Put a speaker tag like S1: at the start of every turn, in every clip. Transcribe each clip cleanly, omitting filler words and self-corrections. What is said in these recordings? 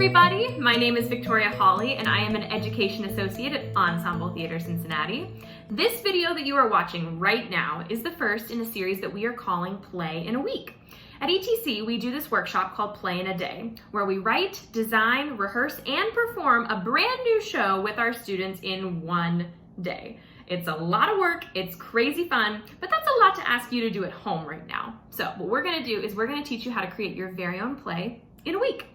S1: everybody, my name is Victoria Hawley and I am an Education Associate at Ensemble Theater Cincinnati. This video that you are watching right now is the first in a series that we are calling Play in a Week. At ETC, we do this workshop called Play in a Day, where we write, design, rehearse, and perform a brand new show with our students in one day. It's a lot of work, it's crazy fun, but that's a lot to ask you to do at home right now. So what we're gonna do is we're gonna teach you how to create your very own play in a week.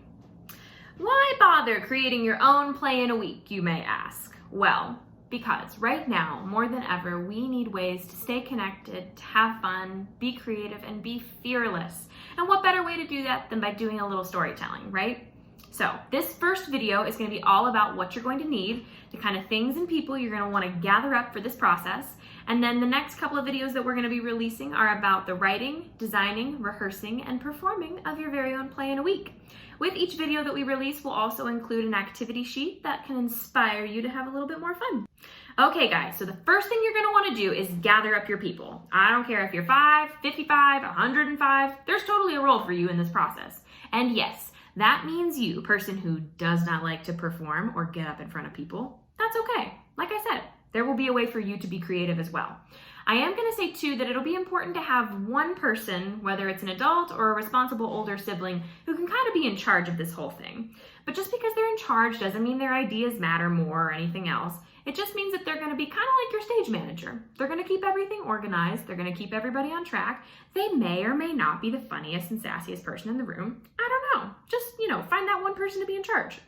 S1: Why bother creating your own play in a week, you may ask? Well, because right now, more than ever, we need ways to stay connected, to have fun, be creative, and be fearless. And what better way to do that than by doing a little storytelling, right? So this first video is going to be all about what you're going to need, the kind of things and people you're going to want to gather up for this process. And then the next couple of videos that we're going to be releasing are about the writing, designing, rehearsing, and performing of your very own play in a week. With each video that we release, we'll also include an activity sheet that can inspire you to have a little bit more fun. Okay guys, so the first thing you're going to want to do is gather up your people. I don't care if you're 5, 55, 105, there's totally a role for you in this process. And yes, that means you, person who does not like to perform or get up in front of people, that's okay. Like I said, there will be a way for you to be creative as well. I am going to say too that it'll be important to have one person, whether it's an adult or a responsible older sibling, who can kind of be in charge of this whole thing. But just because they're in charge doesn't mean their ideas matter more or anything else. It just means that they're going to be kind of like your stage manager. They're going to keep everything organized. They're going to keep everybody on track. They may or may not be the funniest and sassiest person in the room. I don't know. Just, find that one person to be in charge.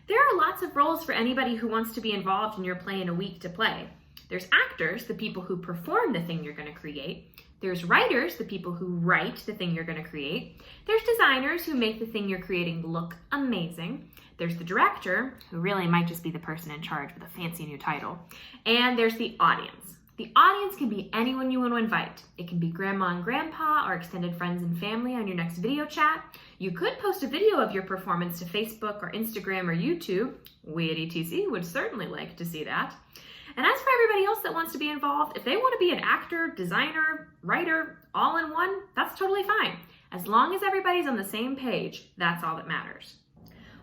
S1: There are lots of roles for anybody who wants to be involved in your play in a week to play. There's actors, the people who perform the thing you're going to create. There's writers, the people who write the thing you're going to create. There's designers who make the thing you're creating look amazing. There's the director, who really might just be the person in charge with a fancy new title. And there's the audience. The audience can be anyone you want to invite. It can be grandma and grandpa or extended friends and family on your next video chat. You could post a video of your performance to Facebook or Instagram or YouTube. We at ETC would certainly like to see that. And as for everybody else that wants to be involved, if they want to be an actor, designer, writer, all in one, that's totally fine. As long as everybody's on the same page, that's all that matters.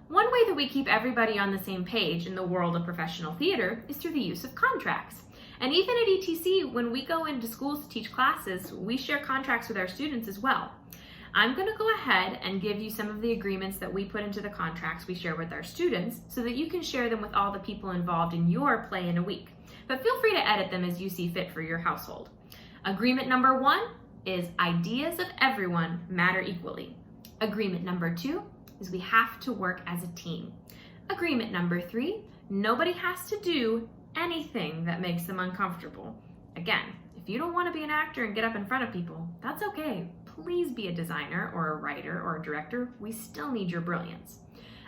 S1: One way that we keep everybody on the same page in the world of professional theater is through the use of contracts. And even at ETC, when we go into schools to teach classes, we share contracts with our students as well. I'm going to go ahead and give you some of the agreements that we put into the contracts we share with our students so that you can share them with all the people involved in your play in a week. But feel free to edit them as you see fit for your household. Agreement number 1 is ideas of everyone matter equally. Agreement number 2 is we have to work as a team. Agreement number 3, nobody has to do anything that makes them uncomfortable. Again, if you don't want to be an actor and get up in front of people, that's okay. Please be a designer or a writer or a director. We still need your brilliance.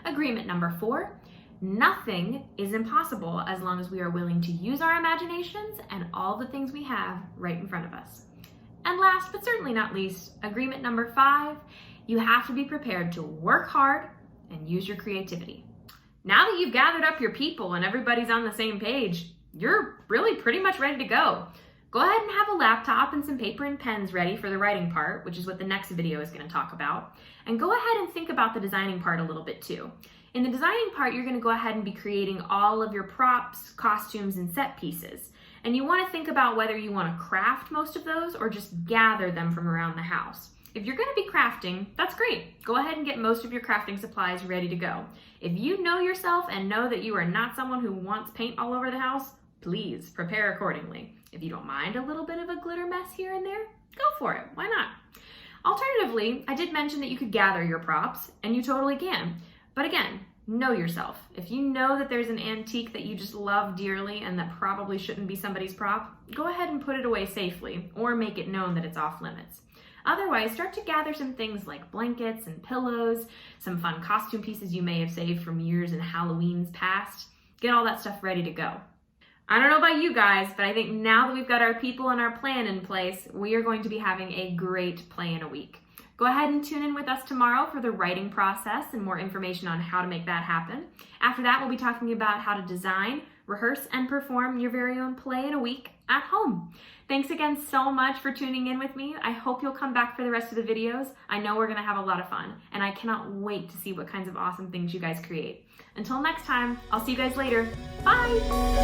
S1: Agreement number 4, nothing is impossible as long as we are willing to use our imaginations and all the things we have right in front of us. And last but certainly not least, agreement number 5, you have to be prepared to work hard and use your creativity. Now that you've gathered up your people and everybody's on the same page, you're really pretty much ready to go. Go ahead and have a laptop and some paper and pens ready for the writing part, which is what the next video is going to talk about. And go ahead and think about the designing part a little bit too. In the designing part, you're going to go ahead and be creating all of your props, costumes, and set pieces. And you want to think about whether you want to craft most of those or just gather them from around the house. If you're going to be crafting, that's great. Go ahead and get most of your crafting supplies ready to go. If you know yourself and know that you are not someone who wants paint all over the house, please prepare accordingly. If you don't mind a little bit of a glitter mess here and there, go for it. Why not? Alternatively, I did mention that you could gather your props, and you totally can. But again, know yourself. If you know that there's an antique that you just love dearly and that probably shouldn't be somebody's prop, go ahead and put it away safely or make it known that it's off limits. Otherwise, start to gather some things like blankets and pillows, some fun costume pieces you may have saved from years and Halloween's past. Get all that stuff ready to go. I don't know about you guys, but I think now that we've got our people and our plan in place, we are going to be having a great play in a week. Go ahead and tune in with us tomorrow for the writing process and more information on how to make that happen. After that, we'll be talking about how to design, rehearse, and perform your very own play in a week at home. Thanks again so much for tuning in with me. I hope you'll come back for the rest of the videos. I know we're gonna have a lot of fun, and I cannot wait to see what kinds of awesome things you guys create. Until next time, I'll see you guys later. Bye!